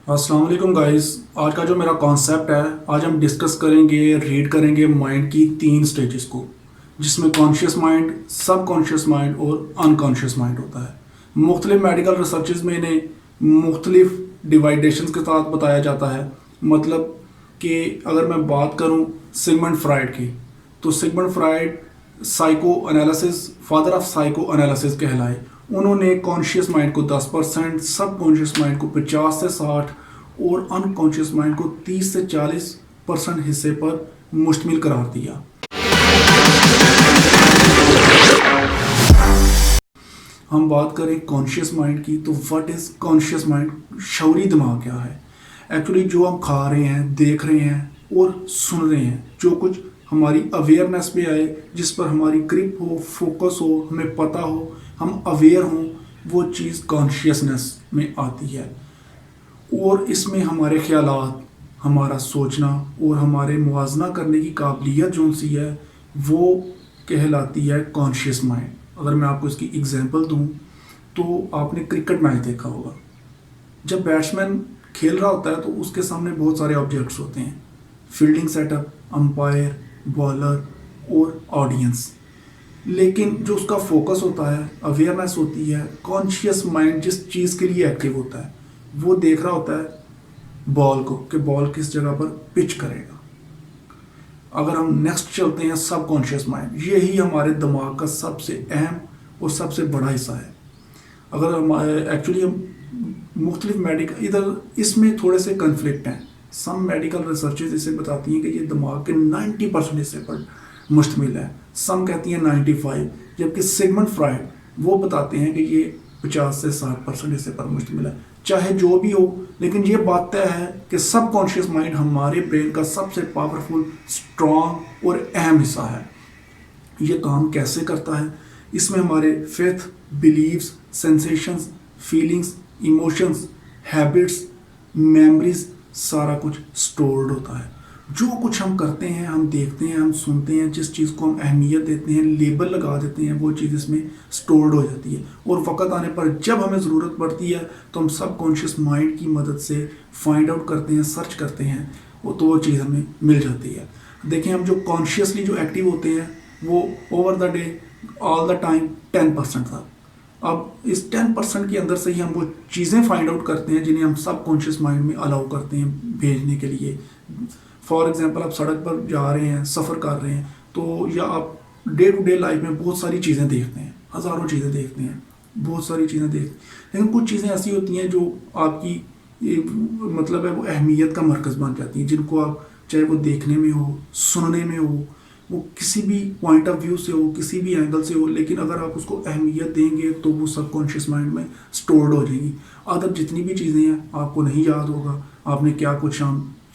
السلام علیکم گائز. آج کا جو میرا کانسیپٹ ہے، آج ہم ڈسکس کریں گے، ریڈ کریں گے مائنڈ کی 3 سٹیجز کو، جس میں کانشیس مائنڈ، سب کانشیس مائنڈ اور انکانشیس مائنڈ ہوتا ہے. مختلف میڈیکل ریسرچز میں انہیں مختلف ڈیوائڈیشنز کے ساتھ بتایا جاتا ہے. مطلب کہ اگر میں بات کروں سگمنڈ فرائڈ کی، تو Sigmund Freud psycho analysis, father of psycho analysis کہلائے. انہوں نے کانشیس مائنڈ کو 10%، سب کانشیس مائنڈ کو 50 سے 60 اور انکانشیس مائنڈ کو 30 سے 40% حصے پر مشتمل قرار دیا. ہم بات کریں کانشیس مائنڈ کی، تو وٹ از کانشیس مائنڈ؟ شعوری دماغ کیا ہے؟ ایکچولی جو ہم کھا رہے ہیں، دیکھ رہے ہیں اور سن رہے ہیں، جو کچھ ہماری اویئرنیس پہ آئے، جس پر ہماری گرپ ہو، فوکس ہو، ہمیں پتہ ہو، ہم اویئر ہوں، وہ چیز کانشیسنس میں آتی ہے. اور اس میں ہمارے خیالات، ہمارا سوچنا اور ہمارے موازنہ کرنے کی قابلیت جو سی ہے، وہ کہلاتی ہے کانشیس مائنڈ. اگر میں آپ کو اس کی اگزامپل دوں، تو آپ نے کرکٹ میچ دیکھا ہوگا. جب بیٹسمین کھیل رہا ہوتا ہے تو اس کے سامنے بہت سارے آبجیکٹس ہوتے ہیں: fielding set up, umpire, bowler اور آڈینس. لیکن جو اس کا فوکس ہوتا ہے، اویئرنیس ہوتی ہے، کانشیس مائنڈ جس چیز کے لیے ایکٹیو ہوتا ہے، وہ دیکھ رہا ہوتا ہے بال کو، کہ بال کس جگہ پر پچ کرے گا. اگر ہم نیکسٹ چلتے ہیں سب کانشیس مائنڈ، یہی ہمارے دماغ کا سب سے اہم اور سب سے بڑا حصہ ہے. اگر ہم ایکچولی ہم مختلف میڈیکل، ادھر اس میں تھوڑے سے کنفلکٹ ہیں. سم میڈیکل ریسرچز اسے بتاتی ہیں کہ یہ دماغ کے 90% حصے پر مشتمل ہے، سم کہتی ہیں 95، جبکہ سگمنڈ فرائڈ وہ بتاتے ہیں کہ یہ 50 سے 60% حصے پر مشتمل ہے. چاہے جو بھی ہو، لیکن یہ بات طے ہے کہ سب کانشیس مائنڈ ہمارے برین کا سب سے پاورفل، اسٹرانگ اور اہم حصہ ہے. یہ کام کیسے کرتا ہے؟ اس میں ہمارے faith, beliefs, sensations, feelings, emotions, habits, memories, سارا کچھ سٹورڈ ہوتا ہے. جو کچھ ہم کرتے ہیں، ہم دیکھتے ہیں، ہم سنتے ہیں، جس چیز کو ہم اہمیت دیتے ہیں، لیبل لگا دیتے ہیں، وہ چیز اس میں سٹورڈ ہو جاتی ہے. اور وقت آنے پر جب ہمیں ضرورت پڑتی ہے تو ہم سب کانشیس مائنڈ کی مدد سے فائنڈ آؤٹ کرتے ہیں، سرچ کرتے ہیں، تو وہ چیز ہمیں مل جاتی ہے. دیکھیں، ہم جو کانشیسلی جو ایکٹیو ہوتے ہیں، وہ over the day, all the time 10% تھا. اب اس 10% کے اندر سے ہی ہم وہ چیزیں فائنڈ آؤٹ کرتے ہیں جنہیں ہم سب کانشیس مائنڈ میں الاؤ کرتے ہیں بھیجنے کے لیے. فار ایگزامپل، آپ سڑک پر جا رہے ہیں، سفر کر رہے ہیں، تو یا آپ ڈے ٹو ڈے لائف میں بہت ساری چیزیں دیکھتے ہیں، ہزاروں چیزیں دیکھتے ہیں، بہت ساری چیزیں دیکھتے ہیں. لیکن کچھ چیزیں ایسی ہوتی ہیں جو آپ کی مطلب ہے وہ اہمیت کا مرکز بن جاتی ہیں، جن کو آپ چاہے وہ دیکھنے میں ہو، سننے میں ہو، وہ کسی بھی پوائنٹ آف ویو سے ہو، کسی بھی اینگل سے ہو، لیکن اگر آپ اس کو اہمیت دیں گے تو وہ سب کانشیس مائنڈ میں سٹورڈ ہو جائیں گی. ادر جتنی بھی چیزیں ہیں آپ کو نہیں یاد ہوگا آپ نے کیا کچھ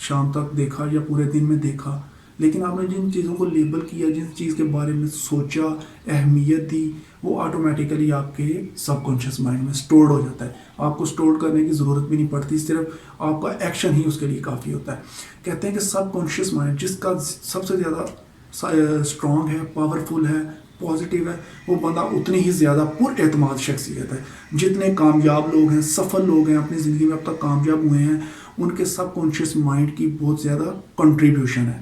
شام تک دیکھا یا پورے دن میں دیکھا، لیکن آپ نے جن چیزوں کو لیبل کیا، جن چیز کے بارے میں سوچا، اہمیت دی، وہ آٹومیٹیکلی آپ کے سب کانشیس مائنڈ میں سٹورڈ ہو جاتا ہے. آپ کو سٹورڈ کرنے کی ضرورت بھی نہیں پڑتی، صرف آپ کا ایکشن ہی اس کے لیے کافی ہوتا ہے. کہتے ہیں کہ سب کانشیس مائنڈ جس کا سب سے زیادہ اسٹرانگ ہے، پاورفل ہے، پازیٹیو ہے، وہ بندہ اتنی ہی زیادہ پر اعتماد شخصیت ہے. جتنے کامیاب لوگ ہیں، سفل لوگ ہیں، اپنی زندگی میں اب تک کامیاب ہوئے ہیں، ان کے سب کانشیس مائنڈ کی بہت زیادہ کنٹریبیوشن ہے.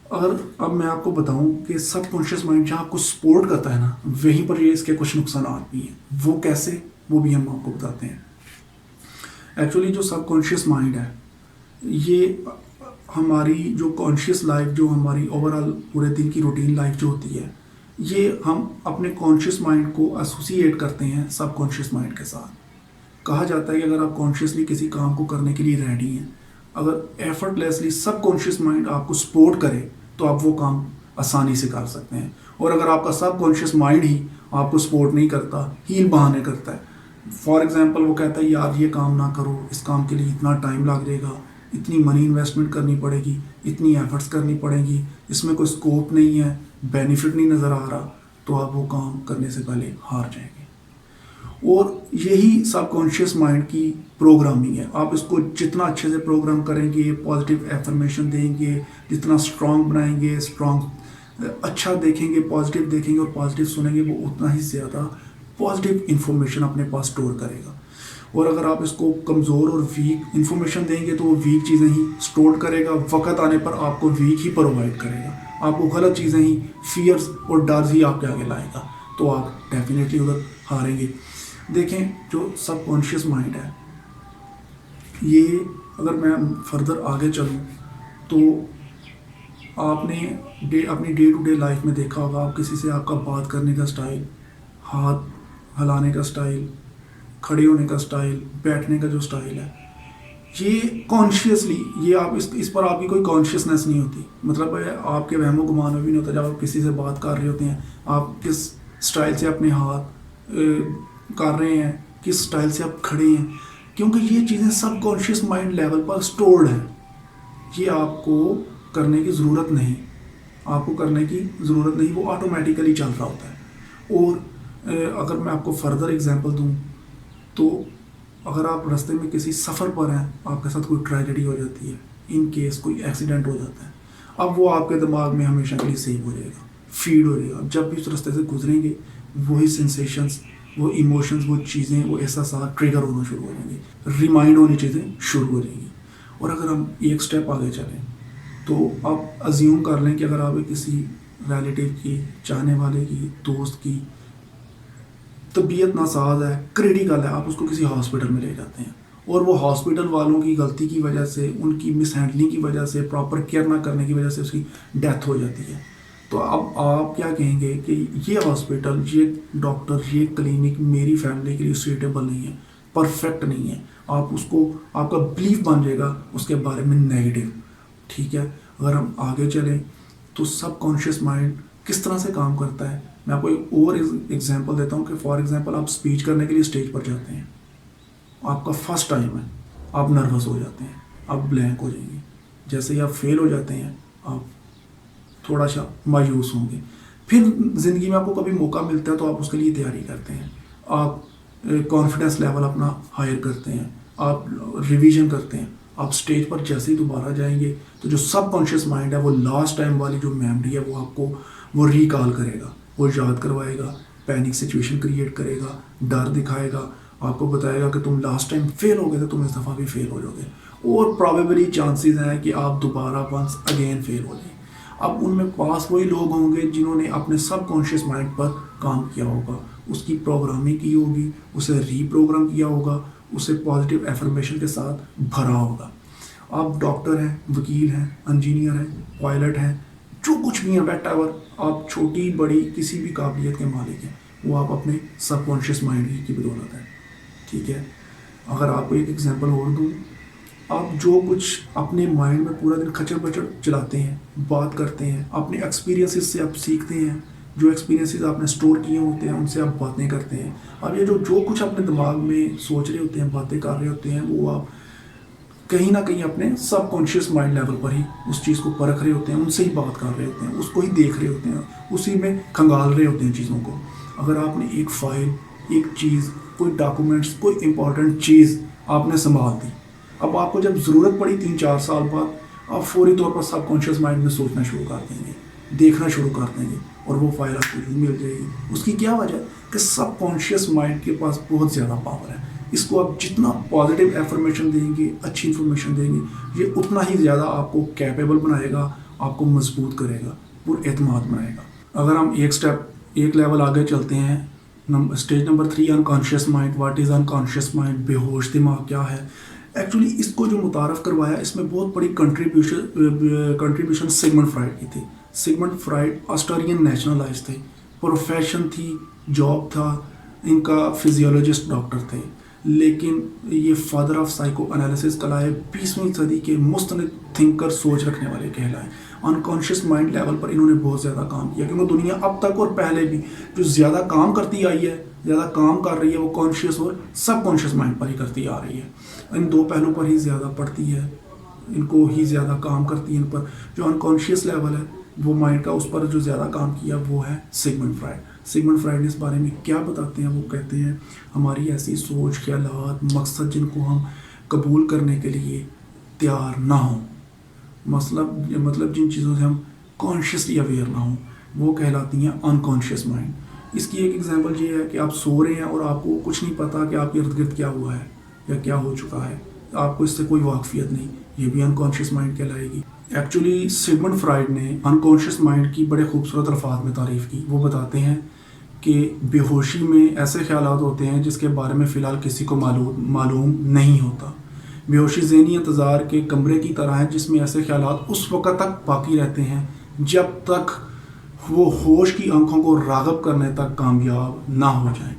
اگر اب میں آپ کو بتاؤں کہ سب کانشیس مائنڈ جہاں آپ کو سپورٹ کرتا ہے نا، وہیں پر یہ اس کے کچھ نقصانات بھی ہیں. وہ کیسے؟ وہ بھی ہم آپ کو بتاتے ہیں. ایکچولی جو سب کانشیس مائنڈ ہے، یہ ہماری جو کانشیس لائف، جو ہماری اوور آل پورے دن کی روٹین لائف جو ہوتی ہے، یہ ہم اپنے کانشیس مائنڈ کو ایسوسیٹ کرتے ہیں سب کانشیس مائنڈ کے ساتھ. کہا جاتا ہے کہ اگر آپ کانشیسلی کسی کام کو کرنے کے لیے ریڈی ہیں، اگر ایفرٹ لیسلی سب کانشیس مائنڈ آپ کو سپورٹ کرے تو آپ وہ کام آسانی سے کر سکتے ہیں. اور اگر آپ کا سب کانشیس مائنڈ ہی آپ کو سپورٹ نہیں کرتا، ہیل بہانے کرتا ہے، فار ایگزامپل وہ کہتا ہے یار یہ کام نہ کرو، اس کام کے لیے اتنا ٹائم لگ جائے گا، اتنی منی انویسٹمنٹ کرنی پڑے گی، اتنی ایفرٹس کرنی پڑیں گی، اس میں کوئی اسکوپ نہیں ہے، بینیفٹ نہیں نظر آ رہا، تو آپ وہ کام کرنے سے پہلے ہار جائیں گے. اور یہی سب کانشیس مائنڈ کی پروگرامنگ ہے. آپ اس کو جتنا اچھے سے پروگرام کریں گے، پازیٹیو ایفرمیشن دیں گے، جتنا اسٹرانگ بنائیں گے، اسٹرانگ اچھا دیکھیں گے، پازیٹیو دیکھیں گے اور پازیٹیو سنیں گے، وہ اتنا ہی زیادہ پازیٹیو انفارمیشن اپنے پاس اسٹور کرے گا. اور اگر آپ اس کو کمزور اور ویک انفارمیشن دیں گے تو وہ ویک چیزیں ہی اسٹور کرے گا، وقت آنے پر آپ کو ویک ہی پرووائڈ کرے گا، آپ کو غلط چیزیں ہی، فیئرز اور ڈرز ہی آپ کے آگے لائے گا، تو آپ ڈیفینیٹلی ادھر ہاریں گے۔ دیکھیں جو سب کانشیس مائنڈ ہے، یہ اگر میں فردر آگے چلوں تو آپ نے اپنی ڈے ٹو ڈے لائف میں دیکھا ہوگا، آپ کسی سے آپ کا بات کرنے کا سٹائل، ہاتھ ہلانے کا سٹائل، کھڑے ہونے کا سٹائل، بیٹھنے کا جو سٹائل ہے، یہ کانشیسلی، یہ آپ اس پر آپ کی کوئی کانشیسنیس نہیں ہوتی، مطلب آپ کے وہم و گمان میں بھی نہیں ہوتا۔ جب آپ کسی سے بات کر رہے ہوتے ہیں، آپ کس سٹائل سے اپنے ہاتھ کر رہے ہیں، کس سٹائل سے آپ کھڑے ہیں، کیونکہ یہ چیزیں سب کانشیس مائنڈ لیول پر سٹورڈ ہیں، یہ آپ کو کرنے کی ضرورت نہیں، آپ کو کرنے کی ضرورت نہیں، وہ آٹومیٹیکلی چل رہا ہوتا ہے۔ اور اگر میں آپ کو فردر ایگزامپل دوں تو اگر آپ راستے میں کسی سفر پر ہیں، آپ کے ساتھ کوئی ٹریجڈی ہو جاتی ہے، ان کیس کوئی ایکسیڈنٹ ہو جاتا ہے، اب وہ آپ کے دماغ میں ہمیشہ کے لیے سیو ہو جائے گا، فیڈ ہو جائے گا، جب بھی اس راستے سے گزریں گے وہی سینسیشنز، وہ ایموشنز، وہ چیزیں، وہ احساسات ٹریگر ہونا شروع ہو جائیں گے، ریمائنڈ ہونی چیزیں شروع ہو جائیں گی۔ اور اگر ہم ایک سٹیپ آگے چلیں تو آپ ازیوم کر لیں کہ اگر آپ کسی ریلیٹیو کی، چاہنے والے کی، دوست کی طبیعت ناساز ہے، کریٹیکل ہے، آپ اس کو کسی ہاسپٹل میں لے جاتے ہیں، اور وہ ہاسپٹل والوں کی غلطی کی وجہ سے، ان کی مس ہینڈلنگ کی وجہ سے، پراپر کیئر نہ کرنے کی وجہ سے اس کی ڈیتھ ہو جاتی ہے، تو اب آپ کیا کہیں گے کہ یہ ہاسپٹل، یہ ڈاکٹر، یہ کلینک میری فیملی کے لیے سویٹیبل نہیں ہے، پرفیکٹ نہیں ہے، آپ اس کو، آپ کا بلیف بن جائے گا اس کے بارے میں نیگیٹو۔ ٹھیک ہے، اگر ہم آگے چلیں تو سب کانشیس مائنڈ کس طرح سے کام کرتا ہے، میں آپ کو ایک اور ایگزامپل دیتا ہوں کہ فار ایگزامپل آپ اسپیچ کرنے کے لیے اسٹیج پر جاتے ہیں، آپ کا فرسٹ ٹائم ہے، آپ نروس ہو جاتے ہیں، آپ بلینک ہو جائیں گے، جیسے ہی آپ فیل ہو جاتے ہیں آپ تھوڑا سا مایوس ہوں گے، پھر زندگی میں آپ کو کبھی موقع ملتا ہے تو آپ اس کے لیے تیاری کرتے ہیں، آپ کانفیڈنس لیول اپنا ہائر کرتے ہیں، آپ ریویژن کرتے ہیں، آپ اسٹیج پر جیسے ہی دوبارہ جائیں گے تو جو سب کانشیس مائنڈ ہے وہ لاسٹ ٹائم والی جو میموری ہے وہ آپ کو وہ ریکال کرے گا، وہ یاد کروائے گا، پینک سچویشن کریٹ کرے گا، ڈر دکھائے گا، آپ کو بتائے گا کہ تم لاسٹ ٹائم فیل ہو گئے تھے، تم اس دفعہ بھی فیل ہو جاؤ گے، اور پرابیبلی چانسز ہیں کہ آپ دوبارہ ونس اگین فیل ہو جائیں۔ اب ان میں پاس وہی لوگ ہوں گے جنہوں نے اپنے سب کانشیس مائنڈ پر کام کیا ہوگا، اس کی پروگرامنگ کی ہوگی، اسے ری پروگرام کیا ہوگا، اسے پازیٹیو افرمیشن کے ساتھ بھرا ہوگا۔ آپ ڈاکٹر ہیں، وکیل ہیں، انجینئر ہیں، پائلٹ ہیں، جو کچھ بھی ہیں، ویٹ ایور، آپ چھوٹی بڑی کسی بھی قابلیت کے مالک ہیں، وہ آپ اپنے سب کانشیس مائنڈ کی بدولت ہے۔ ٹھیک ہے، اگر آپ کو ایک ایگزامپل اور دوں، آپ جو کچھ اپنے مائنڈ میں پورا دن کھچڑ بچڑ چلاتے ہیں، بات کرتے ہیں، اپنے ایکسپیرینسز سے آپ سیکھتے ہیں، جو ایکسپیرینسز آپ نے سٹور کیے ہوتے ہیں ان سے آپ باتیں کرتے ہیں، اب یہ جو کچھ اپنے دماغ میں سوچ رہے ہوتے ہیں، باتیں کر رہے ہوتے ہیں، وہ آپ کہیں نہ کہیں اپنے سب کانشیس مائنڈ لیول پر ہی اس چیز کو پرکھ رہے ہوتے ہیں، ان سے ہی بات کر رہے ہوتے ہیں، اس کو ہی دیکھ رہے ہوتے ہیں، اسی میں کھنگال رہے ہوتے ہیں چیزوں کو۔ اگر آپ نے ایک فائل، ایک چیز، کوئی ڈاکومنٹس، کوئی امپورٹنٹ چیز آپ نے سنبھال دی، اب آپ کو جب ضرورت پڑی 3-4 سال بعد، آپ فوری طور پر سب کانشیس مائنڈ میں سوچنا شروع کر دیں گے، دیکھنا شروع کر دیں گے، اور وہ فائل آپ کو یوں مل جائے گی۔ اس کی کیا وجہ ہے کہ سب کانشیس مائنڈ کے پاس بہت زیادہ پاور ہے، اس کو آپ جتنا پازیٹیو انفارمیشن دیں گے، اچھی انفارمیشن دیں گے، یہ اتنا ہی زیادہ آپ کو کیپیبل بنائے گا، آپ کو مضبوط کرے گا، پر اعتماد بنائے گا۔ اگر ہم ایک لیول آگے چلتے ہیں، stage number 3، unconscious mind. What is unconscious mind? بے ہوش دماغ کیا ہے؟ ایکچولی اس کو جو متعارف کروایا، اس میں بہت بڑی کنٹریبیوشن سگمنڈ فرائڈ کی تھی۔ سگمنڈ فرائڈ آسٹریلین نیشنلائز تھے، پروفیشن تھی، جاب تھا ان کا، فزیولوجسٹ ڈاکٹر تھے، لیکن یہ فادر آف سائیکو انالیسس کہلائے، 20ویں صدی کے مستند تھنکر، سوچ رکھنے والے کہلائے۔ انکانشیس مائنڈ لیول پر انہوں نے بہت زیادہ کام کیا، کیونکہ دنیا اب تک اور پہلے بھی جو زیادہ کام کرتی آئی ہے، زیادہ کام کر رہی ہے، وہ کانشیس اور سب کانشیس مائنڈ پر ہی کرتی آ رہی ہے، ان دو پہلو پر ہی زیادہ پڑھتی ہے، ان کو ہی زیادہ کام کرتی ہے۔ ان پر جو انکانشیس لیول ہے وہ مائنڈ کا، اس پر جو زیادہ کام کیا وہ ہے سگمنڈ فرائڈ۔ سگمنڈ فرائڈ اس بارے میں کیا بتاتے ہیں؟ وہ کہتے ہیں ہماری ایسی سوچ، خیالات، مقصد جن کو ہم قبول کرنے کے لیے تیار نہ ہوں، مطلب جن چیزوں سے ہم کانشیسلی اویئر نہ ہوں، وہ کہلاتی ہیں انکانشیس مائنڈ۔ اس کی ایک ایگزامپل یہ ہے کہ آپ سو رہے ہیں اور آپ کو کچھ نہیں پتا کہ آپ کے ارد گرد کیا ہوا ہے، یا کیا ہو چکا ہے، آپ کو اس سے کوئی واقفیت نہیں، یہ بھی انکانشیس مائنڈ کہلائے گی۔ ایکچولی سگمنڈ فرائڈ نے انکانشیس مائنڈ کی بڑے خوبصورت الفاظ میں تعریف کی۔ وہ بتاتے ہیں کہ بے ہوشی میں ایسے خیالات ہوتے ہیں جس کے بارے میں فی الحال کسی کو معلوم نہیں ہوتا۔ بے ہوشی ذہنی انتظار کے کمرے کی طرح ہے جس میں ایسے خیالات اس وقت تک باقی رہتے ہیں جب تک وہ ہوش کی آنکھوں کو راغب کرنے تک کامیاب نہ ہو جائیں۔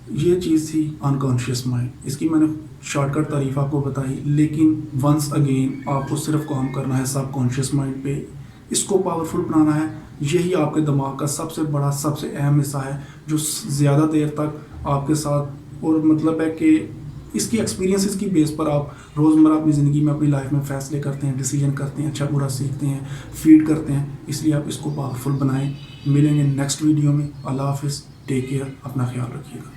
یہ چیز تھی انکانشیس مائنڈ۔ اس کی میں نے شارٹ کٹ تعریف آپ کو بتائی، لیکن ونس اگین آپ کو صرف کام کرنا ہے سب کانشیس مائنڈ پہ، اس کو پاورفل بنانا ہے۔ یہی آپ کے دماغ کا سب سے بڑا سب سے اہم حصہ ہے جو زیادہ دیر تک آپ کے ساتھ، اور مطلب ہے کہ اس کی ایکسپیرینسز کی بیس پر آپ روزمرہ اپنی زندگی میں اپنی لائف میں فیصلے کرتے ہیں، ڈیسیجن کرتے ہیں، اچھا برا سیکھتے ہیں، فیڈ کرتے ہیں۔ اس لیے آپ اس کو پاورفل بنائیں۔ ملیں گے نیکسٹ ویڈیو میں۔ اللہ حافظ، ٹیک کیئر، اپنا خیال رکھیے گا۔